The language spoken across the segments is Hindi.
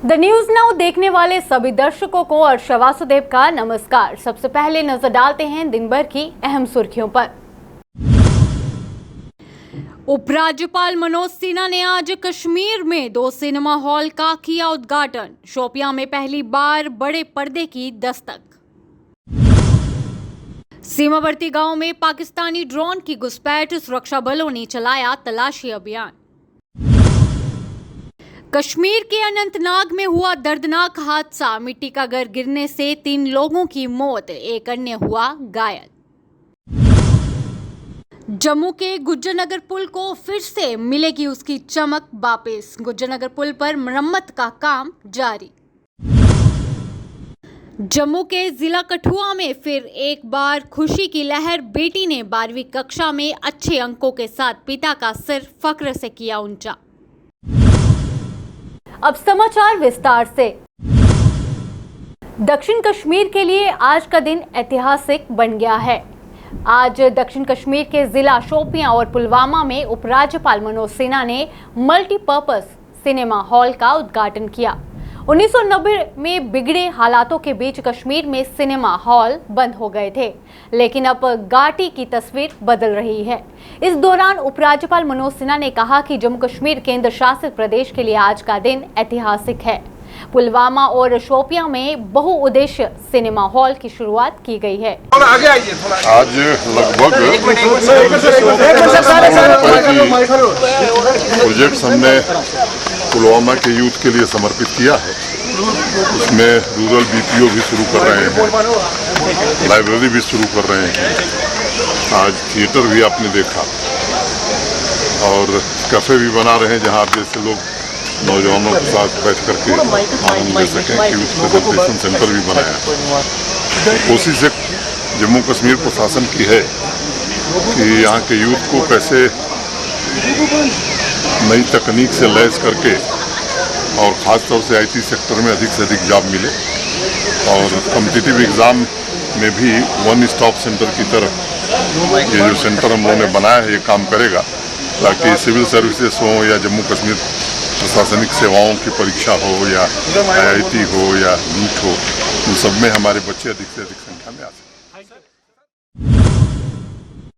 द न्यूज नाउ देखने वाले सभी दर्शकों को अर्षा वासुदेव का नमस्कार। सबसे पहले नजर डालते हैं दिन भर की अहम सुर्खियों पर। उपराज्यपाल मनोज सिन्हा ने आज कश्मीर में 2 सिनेमा हॉल का किया उद्घाटन। शोपियां में पहली बार बड़े पर्दे की दस्तक। सीमावर्ती गांव में पाकिस्तानी ड्रोन की घुसपैठ, सुरक्षा बलों ने चलाया तलाशी अभियान। कश्मीर के अनंतनाग में हुआ दर्दनाक हादसा, मिट्टी का घर गिरने से 3 लोगों की मौत, एक अन्य हुआ घायल। जम्मू के गुज्जरनगर पुल को फिर से मिलेगी उसकी चमक वापस। गुज्जरनगर पुल पर मरम्मत का काम जारी। जम्मू के जिला कठुआ में फिर एक बार खुशी की लहर। बेटी ने 12वीं कक्षा में अच्छे अंकों के साथ पिता का सिर फख्र से किया ऊंचा। अब समाचार विस्तार से। दक्षिण कश्मीर के लिए आज का दिन ऐतिहासिक बन गया है। आज दक्षिण कश्मीर के जिला शोपियां और पुलवामा में उपराज्यपाल मनोज सिन्हा ने मल्टीपर्पज सिनेमा हॉल का उद्घाटन किया। 1990 में बिगड़े हालातों के बीच कश्मीर में सिनेमा हॉल बंद हो गए थे, लेकिन अब घाटी की तस्वीर बदल रही है। इस दौरान उपराज्यपाल मनोज सिन्हा ने कहा कि जम्मू कश्मीर केंद्र शासित प्रदेश के लिए आज का दिन ऐतिहासिक है। पुलवामा और शोपियां में बहुउद्देश्य सिनेमा हॉल की शुरुआत की गई है। आज लगभग प्रोजेक्ट हमने पुलवामा के यूथ के लिए समर्पित किया है। उसमें रूरल बीपीओ भी शुरू कर रहे हैं, लाइब्रेरी भी शुरू कर रहे हैं, आज थिएटर भी आपने देखा और कैफे भी बना रहे हैं जहां आप जैसे लोग नौजवानों के साथ बैठ करके आनंद ले सकें। यूथ प्रेजेंटेशन सेंटर भी बनाया। कोशिश एक जम्मू कश्मीर प्रशासन की है कि यहाँ के यूथ को कैसे नई तकनीक से लैस करके और ख़ास तौर से आईटी सेक्टर में अधिक से अधिक जॉब मिले और कॉम्पिटिटिव एग्ज़ाम में भी वन स्टॉप सेंटर की तरह ये जो सेंटर हम लोगों ने बनाया है ये काम करेगा, ताकि सिविल सर्विसेज हो या जम्मू कश्मीर प्रशासनिक सेवाओं की परीक्षा हो या आईआईटी हो या नीट हो, उन सब में हमारे बच्चे अधिक से अधिक संख्या में आ सकें।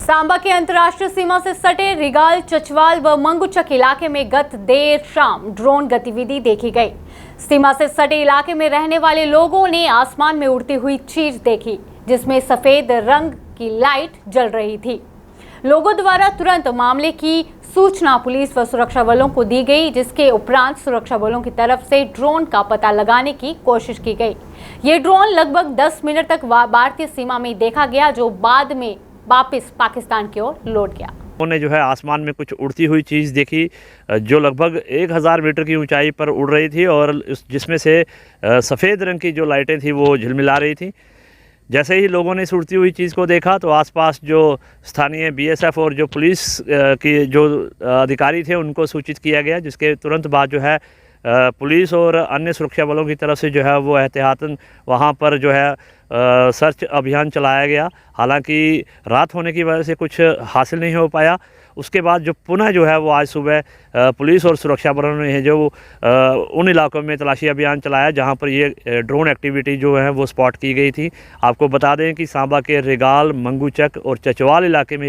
सांबा के अंतर्राष्ट्रीय सीमा से सटे रिगाल, चचवाल व मंगुचक इलाके में गत देर शाम ड्रोन गतिविधि देखी गई। सीमा से सटे इलाके में रहने वाले लोगों ने आसमान में उड़ती हुई चीज देखी, जिसमें सफेद रंग की लाइट जल रही थी। लोगों द्वारा तुरंत मामले की सूचना पुलिस व सुरक्षा बलों को दी गई, जिसके उपरांत सुरक्षा बलों की तरफ से ड्रोन का पता लगाने की कोशिश की गई। ये ड्रोन लगभग 10 मिनट तक भारतीय सीमा में देखा गया, जो बाद में वापस पाकिस्तान की ओर लौट गया। उन्होंने जो है आसमान में कुछ उड़ती हुई चीज़ देखी जो लगभग 1000 मीटर की ऊंचाई पर उड़ रही थी और जिसमें से सफ़ेद रंग की जो लाइटें थी वो झिलमिला रही थी। जैसे ही लोगों ने इस उड़ती हुई चीज़ को देखा तो आसपास जो स्थानीय बीएसएफ और जो पुलिस की जो अधिकारी थे उनको सूचित किया गया, जिसके तुरंत बाद जो है पुलिस और अन्य सुरक्षा बलों की तरफ से जो है वो एहतियातन वहाँ पर जो है सर्च अभियान चलाया गया। हालांकि रात होने की वजह से कुछ हासिल नहीं हो पाया। उसके बाद जो पुनः जो है वो आज सुबह पुलिस और सुरक्षा बलों ने जो उन इलाकों में तलाशी अभियान चलाया जहां पर ये ड्रोन एक्टिविटी जो है वो स्पॉट की गई थी। आपको बता दें कि सांबा के रिगाल, मंगूचक और चचवाल इलाके में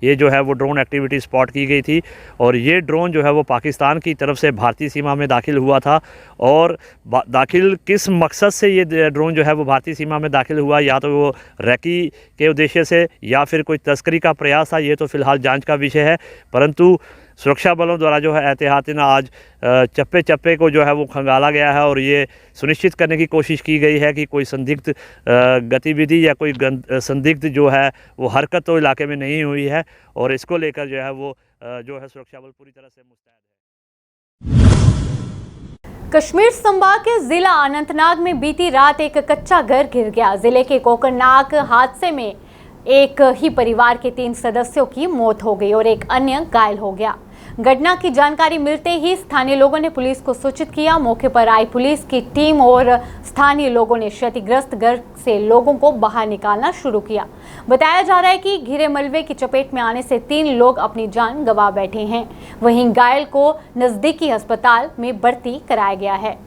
ये जो है वो ड्रोन एक्टिविटी स्पॉट की गई थी और ये ड्रोन जो है वो पाकिस्तान की तरफ से भारतीय सीमा में दाखिल हुआ था। और दाखिल किस मकसद से ये ड्रोन जो है वो भारतीय सीमा में दाखिल हुआ, या तो वो रैकी के उद्देश्य से या फिर कोई तस्करी का प्रयास था, ये तो फिलहाल जांच का विषय है। परंतु सुरक्षा बलों द्वारा जो है एहतियातन आज चप्पे चप्पे को जो है वो खंगाला गया है और ये सुनिश्चित करने की कोशिश की गई है कि कोई संदिग्ध गतिविधि या कोई संदिग्ध जो है वो हरकत तो इलाके में नहीं हुई है और इसको लेकर जो है वो जो है सुरक्षा बल पूरी तरह से मुस्तैद है। कश्मीर संभाग के जिला अनंतनाग में बीती रात एक कच्चा घर गिर गया। जिले के कोकरनाग हादसे में एक ही परिवार के 3 सदस्यों की मौत हो गई और एक अन्य घायल हो गया। घटना की जानकारी मिलते ही स्थानीय लोगों ने पुलिस को सूचित किया। मौके पर आई पुलिस की टीम और स्थानीय लोगों ने क्षतिग्रस्त घर से लोगों को बाहर निकालना शुरू किया। बताया जा रहा है कि घिरे मलबे की चपेट में आने से 3 लोग अपनी जान गंवा बैठे हैं। वहीं घायल को नजदीकी अस्पताल में भर्ती कराया गया है।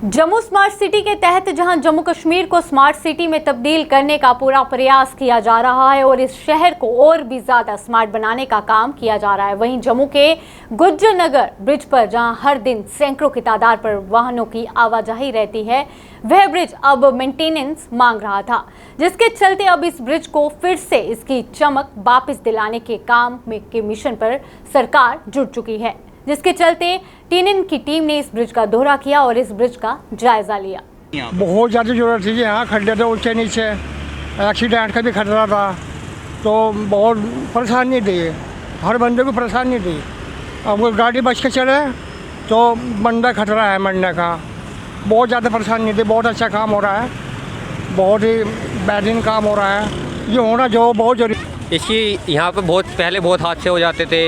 जम्मू स्मार्ट सिटी के तहत जहां जम्मू कश्मीर को स्मार्ट सिटी में तब्दील करने का पूरा प्रयास किया जा रहा है और इस शहर को और भी ज़्यादा स्मार्ट बनाने का काम किया जा रहा है, वहीं जम्मू के गुज्जर नगर ब्रिज पर जहां हर दिन सैकड़ों की तादाद पर वाहनों की आवाजाही रहती है, वह ब्रिज अब मेंटेनेंस मांग रहा था, जिसके चलते अब इस ब्रिज को फिर से इसकी चमक वापस दिलाने के काम के मिशन पर सरकार जुट चुकी है, जिसके चलते टीएनएन की टीम ने इस ब्रिज का दौरा किया और इस ब्रिज का जायजा लिया। बहुत ज़्यादा ज़रूरत थी, यहाँ खड्डे थे ऊंचे नीचे, एक्सीडेंट का भी खतरा था, तो बहुत परेशानी थी, हर बंदे को परेशानी थी। अब वो गाड़ी बच के चले तो बंदा खतरा है मरने का, बहुत ज़्यादा परेशानी थी। बहुत अच्छा काम हो रहा है, बहुत ही बेहतरीन काम हो रहा है, ये होना जो बहुत जरूरी। इसकी यहाँ पे बहुत पहले बहुत हादसे हो जाते थे,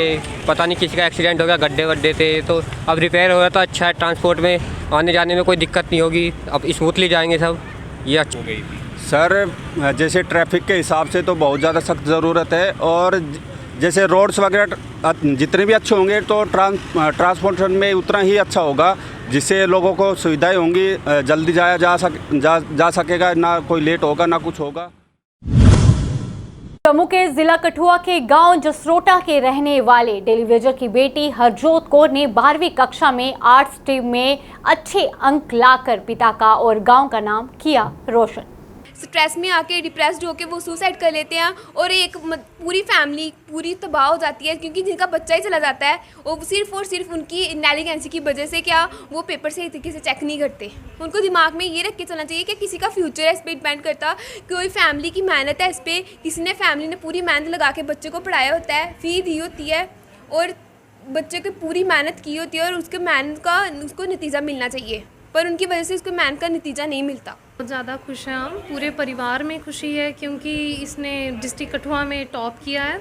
पता नहीं किसी का एक्सीडेंट हो गया, गड्ढे वड्ढे थे, तो अब रिपेयर हो रहा था। अच्छा है, ट्रांसपोर्ट में आने जाने में कोई दिक्कत नहीं होगी, अब स्मूथली जाएंगे सब, ये अच्छा हो गई। सर जैसे ट्रैफिक के हिसाब से तो बहुत ज़्यादा सख्त ज़रूरत है, और जैसे रोड्स वगैरह जितने भी अच्छे होंगे तो ट्रांसपोर्टेशन में उतना ही अच्छा होगा, जिससे लोगों को सुविधाएं होंगी, जल्दी जा सकेगा, ना कोई लेट होगा ना कुछ होगा। जम्मू के जिला कठुआ के गांव जसरोटा के रहने वाले टेलीविजन की बेटी हरजोत कौर ने 12वीं कक्षा में आर्ट्स स्ट्रीम में अच्छे अंक लाकर पिता का और गांव का नाम किया रोशन। स्ट्रेस में आके डिप्रेस्ड होके वो सुसाइड कर लेते हैं और एक पूरी फैमिली पूरी तबाह हो जाती है, क्योंकि जिनका बच्चा ही चला जाता है और सिर्फ उनकी इंटेलिजेंसी की वजह से क्या वो पेपर सही तरीके से चेक नहीं करते। उनको दिमाग में ये रख के चलना चाहिए कि किसी का फ्यूचर है इस पर डिपेंड करता, कोई फैमिली की मेहनत है इस पर, किसी ने फैमिली ने पूरी मेहनत लगा के बच्चे को पढ़ाया होता है, फ़ी दी होती है और बच्चे की पूरी मेहनत की होती है और उसके मेहनत का उसको नतीजा मिलना चाहिए, पर उनकी वजह से उसको मेहनत का नतीजा नहीं मिलता। बहुत ज़्यादा खुश हैं हम, पूरे परिवार में खुशी है क्योंकि इसने डिस्ट्रिक्ट कठुआ में टॉप किया है।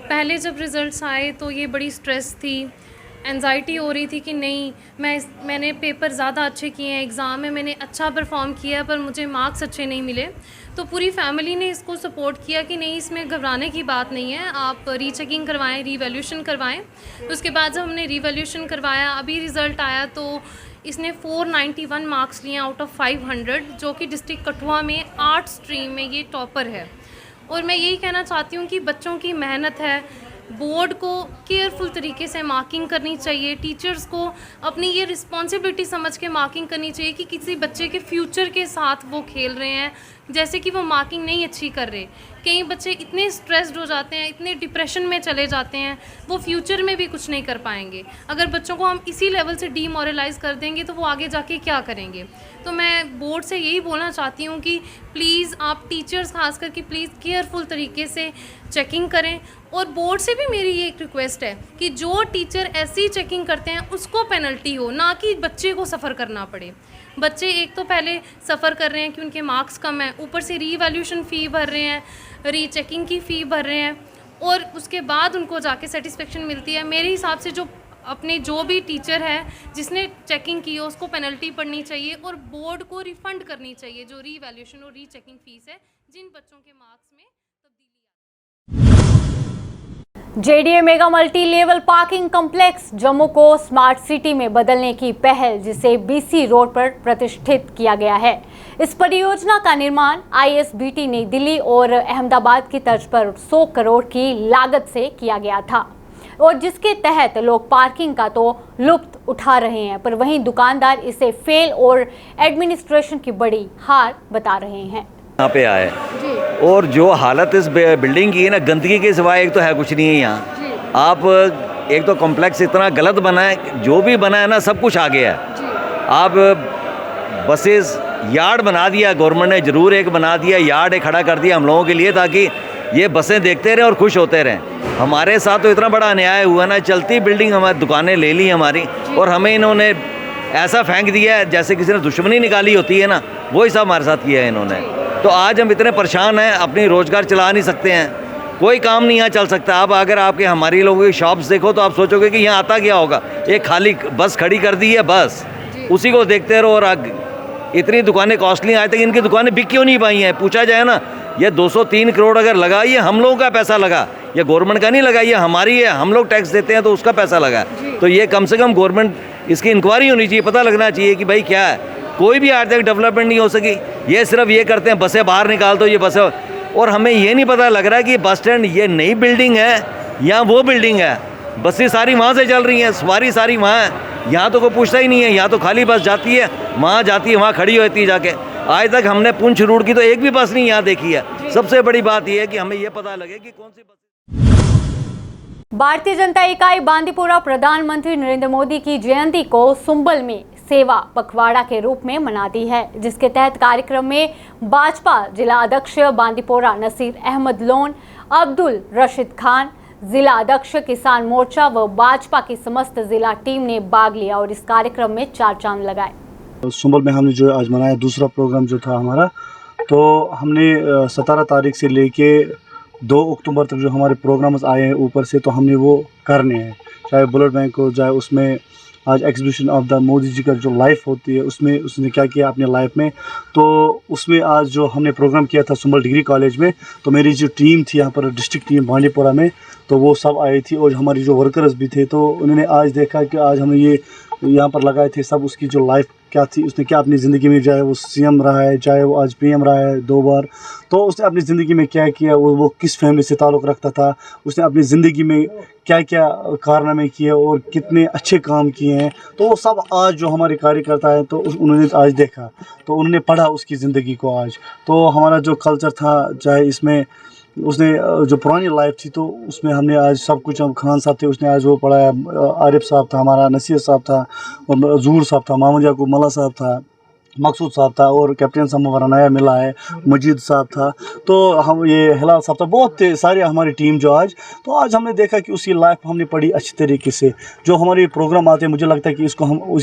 पहले जब रिज़ल्ट्स आए तो ये बड़ी स्ट्रेस थी, एंजाइटी हो रही थी कि नहीं मैंने पेपर ज़्यादा अच्छे किए हैं, एग्ज़ाम में मैंने अच्छा परफॉर्म किया पर मुझे मार्क्स अच्छे नहीं मिले। तो पूरी फैमिली ने इसको सपोर्ट किया कि नहीं, इसमें घबराने की बात नहीं है, आप रीचेकिंग करवाएं, रीवैल्यूएशन करवाएं। उसके बाद जब हमने रीवैल्यूएशन करवाया, अभी रिज़ल्ट आया तो इसने 491 मार्क्स लिए आउट ऑफ 500, जो कि डिस्ट्रिक्ट कठुआ में आर्ट स्ट्रीम में ये टॉपर है। और मैं यही कहना चाहती हूँ कि बच्चों की मेहनत है, बोर्ड को केयरफुल तरीके से मार्किंग करनी चाहिए, टीचर्स को अपनी ये रिस्पॉन्सिबिलिटी समझ के मार्किंग करनी चाहिए कि किसी बच्चे के फ्यूचर के साथ वो खेल रहे हैं, जैसे कि वो मार्किंग नहीं अच्छी कर रहे। कई बच्चे इतने स्ट्रेस्ड हो जाते हैं, इतने डिप्रेशन में चले जाते हैं, वो फ्यूचर में भी कुछ नहीं कर पाएंगे। अगर बच्चों को हम इसी लेवल से डीमोरलाइज कर देंगे तो वो आगे जाके क्या करेंगे। तो मैं बोर्ड से यही बोलना चाहती हूँ कि प्लीज़ आप टीचर्स खास करके प्लीज़ केयरफुल तरीके से चेकिंग करें। और बोर्ड से भी मेरी ये एक रिक्वेस्ट है कि जो टीचर ऐसी चेकिंग करते हैं उसको पेनल्टी हो, ना कि बच्चे को सफ़र करना पड़े। बच्चे एक तो पहले सफ़र कर रहे हैं कि उनके मार्क्स कम हैं, ऊपर से रीवैल्यूएशन फ़ी भर रहे हैं, रीचेकिंग की फ़ी भर रहे हैं, और उसके बाद उनको जाके सेटिस्फेक्शन मिलती है। मेरे हिसाब से जो भी टीचर है जिसने चेकिंग की हो उसको पेनल्टी पड़नी चाहिए और बोर्ड को रिफ़ंड करनी चाहिए जो रीवैल्यूएशन और रीचेकिंग फ़ीस है जिन बच्चों के मार्क्स में JDA mega multi level parking complex Jammu को स्मार्ट सिटी में बदलने की पहल, जिसे बीसी रोड पर प्रतिष्ठित किया गया है। इस परियोजना का निर्माण आईएसबीटी नई दिल्ली और अहमदाबाद की तर्ज पर 100 करोड़ की लागत से किया गया था और जिसके तहत लोग पार्किंग का तो लुत्फ उठा रहे हैं, पर वहीं दुकानदार इसे फेल और एडमिनिस्ट्रेशन की बड़ी हार बता रहे हैं। यहाँ पे आए और जो हालत इस बिल्डिंग की है ना, गंदगी के सिवाय एक तो है कुछ नहीं है यहाँ। आप एक तो कॉम्प्लेक्स इतना गलत बना है, जो भी बना है ना सब कुछ आ गया है। आप बसेस यार्ड बना दिया गवर्नमेंट ने, ज़रूर एक बना दिया यार्ड, एक खड़ा कर दिया हम लोगों के लिए ताकि ये बसें देखते रहें और खुश होते रहें। हमारे साथ तो इतना बड़ा अन्याय हुआ ना, चलती बिल्डिंग हमारी दुकानें ले ली हमारी और हमें इन्होंने ऐसा फेंक दिया है जैसे किसी ने दुश्मनी निकाली होती है ना, वही सब हमारे साथ किया है इन्होंने। तो आज हम इतने परेशान हैं, अपनी रोज़गार चला नहीं सकते हैं, कोई काम नहीं यहाँ चल सकता। आप अगर आपके हमारी लोगों की शॉप्स देखो तो आप सोचोगे कि यहाँ आता क्या होगा, एक खाली बस खड़ी कर दी है, बस उसी को देखते रहो। और इतनी दुकानें कॉस्टली आज तक इनकी दुकानें बिक क्यों नहीं पाई हैं? पूछा जाए ना, ये 203 करोड़ अगर लगा, ये हम लोगों का पैसा लगा, ये गवर्नमेंट का नहीं लगा, ये हमारी है, हम लोग टैक्स देते हैं तो उसका पैसा लगा। तो ये कम से कम गवर्नमेंट इसकी इंक्वायरी होनी चाहिए, पता लगना चाहिए कि भाई क्या है। कोई भी आज तक डेवलपमेंट नहीं हो सकी। ये सिर्फ ये करते हैं बसें बाहर निकाल दो, ये बसें, और हमें ये नहीं पता लग रहा कि बस स्टैंड ये नई बिल्डिंग है या वो बिल्डिंग है। बसें सारी वहाँ से चल रही हैं, सवारी सारी वहाँ है, यहाँ तो कोई पूछता ही नहीं है। यहाँ तो खाली बस जाती है, वहाँ जाती है, वहाँ खड़ी होती है जाके। आज तक हमने पुंछ रूट की तो एक भी बस नहीं यहाँ देखी है। सबसे बड़ी बात यह है कि हमें ये पता लगे कि कौन सी बस। भारतीय जनता इकाई बांदीपुरा प्रधानमंत्री नरेंद्र मोदी की जयंती को सुंबल में सेवा पखवाड़ा के रूप में मनाती है, जिसके तहत कार्यक्रम में भाजपा जिला अध्यक्ष बांदीपुरा नसीर अहमद लोन, अब्दुल रशीद खान, जिला अध्यक्ष किसान मोर्चा व भाजपा की समस्त जिला टीम ने भाग लिया और इस कार्यक्रम में 4 चांद लगाए। सुंबल में हमने जो आज मनाया दूसरा प्रोग्राम जो था हमारा, तो हमने 17 तारीख से लेके 2 अक्टूबर तक जो हमारे प्रोग्राम्स आए हैं ऊपर से, तो हमने वो करने हैं। चाहे ब्लड बैंक हो, चाहे उसमें आज exhibition of the Modi ji का जो लाइफ होती है उसमें उसने क्या किया अपने लाइफ में, तो उसमें आज जो हमने प्रोग्राम किया था सुंबल डिग्री कॉलेज में, तो मेरी जो टीम थी यहाँ पर डिस्ट्रिक्ट टीम बांडीपुरा में, तो वो सब आई थी और हमारी जो वर्कर्स भी थे, तो उन्होंने आज देखा कि आज हमें ये यहाँ पर लगाए थे सब, उसकी जो लाइफ क्या थी, उसने क्या अपनी ज़िंदगी में, चाहे वो सीएम रहा है, चाहे वो आज पीएम रहा है 2 बार, तो उसने अपनी ज़िंदगी में क्या किया, वो किस फैमिली से ताल्लुक़ रखता था, उसने अपनी ज़िंदगी में क्या क्या कारनामे किए और कितने अच्छे काम किए हैं, तो वो सब आज जो हमारे कार्यकर्ता हैं तो उन्होंने आज देखा, तो उन्होंने पढ़ा उसकी ज़िंदगी को आज। तो हमारा जो कल्चर था, चाहे इसमें उसने जो पुरानी लाइफ थी, तो उसमें हमने आज सब कुछ, हम खान साहब थे उसने आज वो पढ़ाया, आरिफ साहब था हमारा, नसीर साहब था, और जूर साहब था, मोहम्मद याकूब मल्ला साहब था, मकसूद साहब था, और कैप्टन साहब हमारा नया मिला है मजीद साहब था, तो हम ये हिलाल साहब था, बहुत थे सारी हमारी टीम जो आज। तो आज हमने देखा कि उसकी लाइफ हमने पढ़ी अच्छी तरीके से। जो हमारे प्रोग्राम आते हैं मुझे लगता है कि इसको हम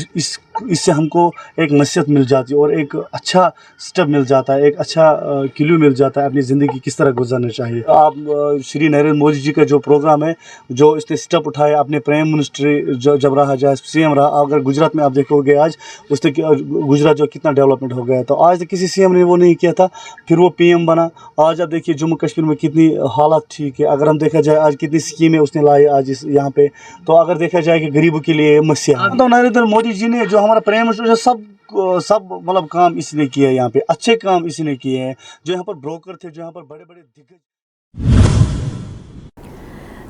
इससे हमको एक नसीहत मिल जाती है और एक अच्छा स्टेप मिल जाता है, एक अच्छा क्लू मिल जाता है अपनी ज़िंदगी किस तरह गुजरना चाहिए। आप श्री नरेंद्र मोदी जी का जो प्रोग्राम है, जो इसने स्टेप उठाया अपने प्राइम मिनिस्टर जब रहा, चाहे सीएम रहा, अगर गुजरात में आप देखोगे आज उसने गुजरात जो कितना डेवलपमेंट हो गया, तो आज तक किसी सीएम ने वो नहीं किया था, फिर वो पीएम बना। आज आप देखिए जम्मू कश्मीर में कितनी हालत ठीक है, अगर हम देखा जाए आज कितनी स्कीमें उसने लाई आज इस यहाँ पे, तो अगर देखा जाए कि गरीबों के लिए मसीहा, तो नरेंद्र मोदी जी ने जो हमारा प्राइम मिनिस्टर सब मतलब काम इसने किए, यहाँ पे अच्छे काम इसने किए हैं। जो यहाँ पर ब्रोकर थे, जो यहाँ पर बड़े बड़े दिग्गज।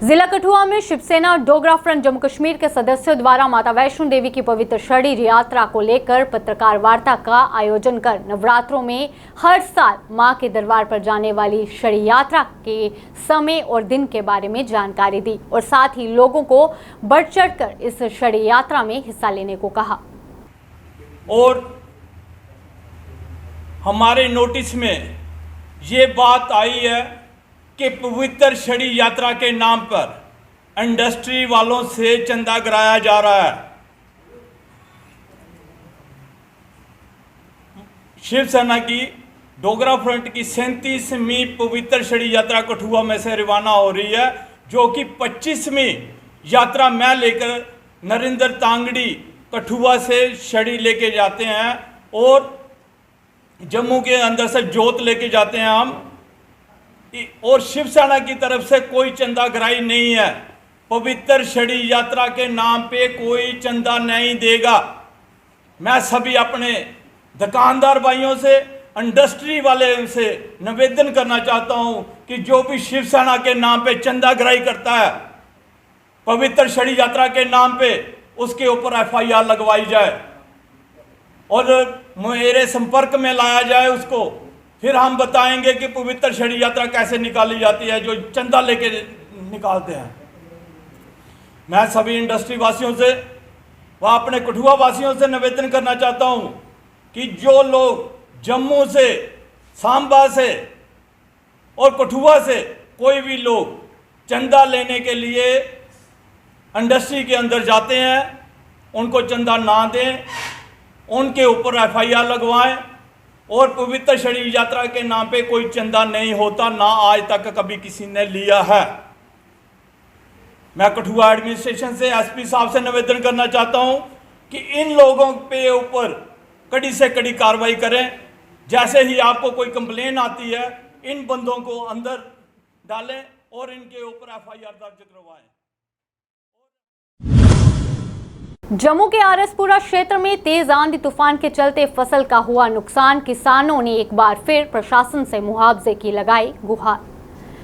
जिला कठुआ में शिवसेना डोगरा फ्रंट जम्मू कश्मीर के सदस्यों द्वारा माता वैष्णो देवी की पवित्र छड़ी यात्रा को लेकर पत्रकार वार्ता का आयोजन कर नवरात्रों में हर साल मां के दरबार पर जाने वाली छड़ी यात्रा के समय और दिन के बारे में जानकारी दी और साथ ही लोगों को बढ़ चढ़कर इस छड़ी यात्रा में हिस्सा लेने को कहा। और हमारे नोटिस में ये बात आई है कि पवित्र छड़ी यात्रा के नाम पर इंडस्ट्री वालों से चंदा गिराया जा रहा है। शिवसेना की डोगरा फ्रंट की 37वीं पवित्र छड़ी यात्रा कठुआ में से रवाना हो रही है, जो कि 25वीं यात्रा मैं लेकर नरेंद्र तांगड़ी कठुआ से छड़ी लेके जाते हैं और जम्मू के अंदर से जोत लेके जाते हैं हम, और शिवसेना की तरफ से कोई चंदा गिराई नहीं है। पवित्र छड़ी यात्रा के नाम पे कोई चंदा नहीं देगा। मैं सभी अपने दुकानदार भाइयों से, इंडस्ट्री वाले से निवेदन करना चाहता हूं कि जो भी शिवसेना के नाम पे चंदा गिराई करता है पवित्र छड़ी यात्रा के नाम पे, उसके ऊपर FIR लगवाई जाए और मेरे संपर्क में लाया जाए उसको। फिर हम बताएंगे कि पवित्र छड़ी यात्रा कैसे निकाली जाती है, जो चंदा लेके निकालते हैं। मैं सभी इंडस्ट्री वासियों से व अपने कठुआ वासियों से निवेदन करना चाहता हूं कि जो लोग जम्मू से, सांबा से और कठुआ से कोई भी लोग चंदा लेने के लिए इंडस्ट्री के अंदर जाते हैं, उनको चंदा ना दें, उनके ऊपर FIR लगवाएं। और पवित्र छड़ी यात्रा के नाम पे कोई चंदा नहीं होता, ना आज तक कभी किसी ने लिया है। मैं कठुआ एडमिनिस्ट्रेशन से SP साहब से निवेदन करना चाहता हूं कि इन लोगों पे ऊपर कड़ी से कड़ी कार्रवाई करें। जैसे ही आपको कोई कंप्लेन आती है, इन बंदों को अंदर डालें और इनके ऊपर FIR दर्ज करवाएं। जम्मू के आरएसपुरा क्षेत्र में तेज आंधी तूफान के चलते फसल का हुआ नुकसान। किसानों ने एक बार फिर प्रशासन से मुआवजे की लगाई गुहार।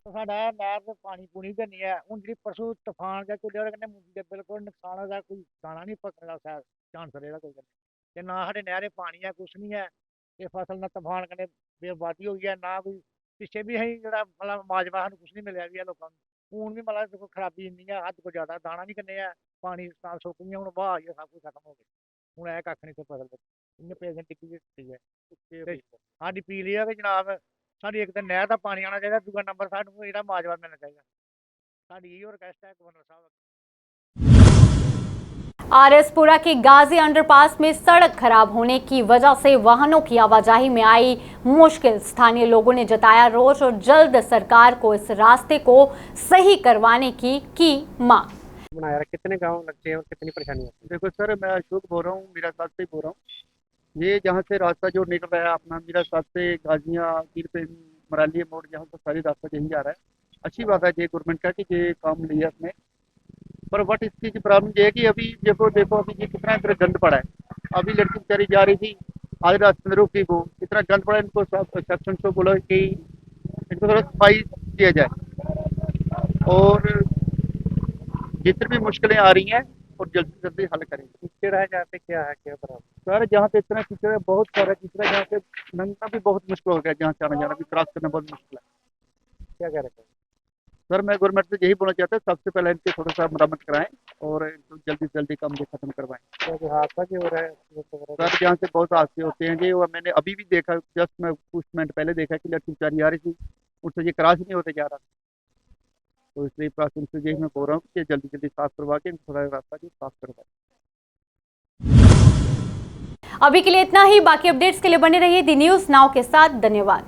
साडा नहर ते पानी पूनी ते नहीं है हुन जी परसों तूफान के चले और कन्नै मुंजी दे बिल्कुल नुकसान हो गया, कोई दाना नहीं पकड़ा सा चांस रेड़ा कोई ते ना साडे नहरे पानी है कुछ नहीं है ते फसल ना तूफान कन्नै बेबादी हो गई है ना कोई पिछे भी असीं जेह्ड़ा मतलब माजवा सानूं कुछ नहीं मिलिया भी है लोकां नूं हुन भी मतलब देखो खराबी इन्नी है हद को ज्यादा दाना भी कन्नै है पानी साल सुक्क गया हुन बहा आई सब कुछ खत्म हो गया हुन ऐ कक्ख नहीं फसल इ'यां पेशन टिक्की टिक्की है साडी अपील एह् है कि जनाब साडी एक ते नहर दा पानी आना चाहिदा, दूआ नंबर सानूं जेह्ड़ा माजवा मिलना चाहिदा। साडी इहो रिक्वेस्ट है गवर्नर साहब। आरएसपुरा के गाजी अंडरपास में सड़क खराब होने की वजह से वाहनों की आवाजाही में आई मुश्किल। स्थानीय लोगों ने जताया रोष और जल्द सरकार को इस रास्ते को सही करवाने की मांग। बनाया कितने गांव लगते हैं और कितनी परेशानी होती है? देखो सर, मैं अशोक बोल रहा हूँ, मीरा साथ से बोल रहा हूँ। ये जहाँ से रास्ता जो निकल रहा है अपना मीरा साथ से गाजियाँ कीर पे मराली मोड़, जहाँ से सारी रास्ता यही जा रहा है। अच्छी बात है ये गवर्नमेंट का कि ये काम लिया इसने, पर बट इसकी प्रॉब्लम ये है कि अभी देखो अभी ये कितना इधर गंद पड़ा है। अभी लड़की बेचारी जा रही थी, आधे रास्ते में रुकी, वो इतना गंद पड़ा है। इनको सेक्शन से बोला कि इनको थोड़ा सफाई किया जाए और जितनी भी मुश्किलें आ रही हैं और जल्दी से जल्दी हल करें। कीचड़ है जहाँ पे क्या है क्या सर, जहाँ पे इतना कीचड़ है, बहुत सारा कीचड़ है, जहाँ पे लंघना भी बहुत मुश्किल हो गया, जहाँ से आना जाना भी क्रॉस करना बहुत मुश्किल है। क्या कह रहे हैं सर? मैं गवर्नमेंट से यही बोलना चाहता हूँ, सबसे पहले इनके थोड़ा सा मरम्मत कराएं और इनको जल्दी से जल्दी काम खत्म करवाएं। हादसा क्यों हो रहा है सर? यहाँ से बहुत हादसे होते हैं जी, और मैंने अभी भी देखा, जस्ट मैं कुछ मिनट पहले देखा कि लड़की बेचारी आ रही थी, उससे ये क्रॉस नहीं होते जा रहा। तो इसलिए प्रशासन से यही मैं बोल रहा हूँ कि जल्दी जल्दी साफ करवा के थोड़ा रास्ता भी साफ करवाए। अभी के लिए इतना ही। बाकी अपडेट्स के लिए बने रहिए दी न्यूज़ नाउ के साथ। धन्यवाद।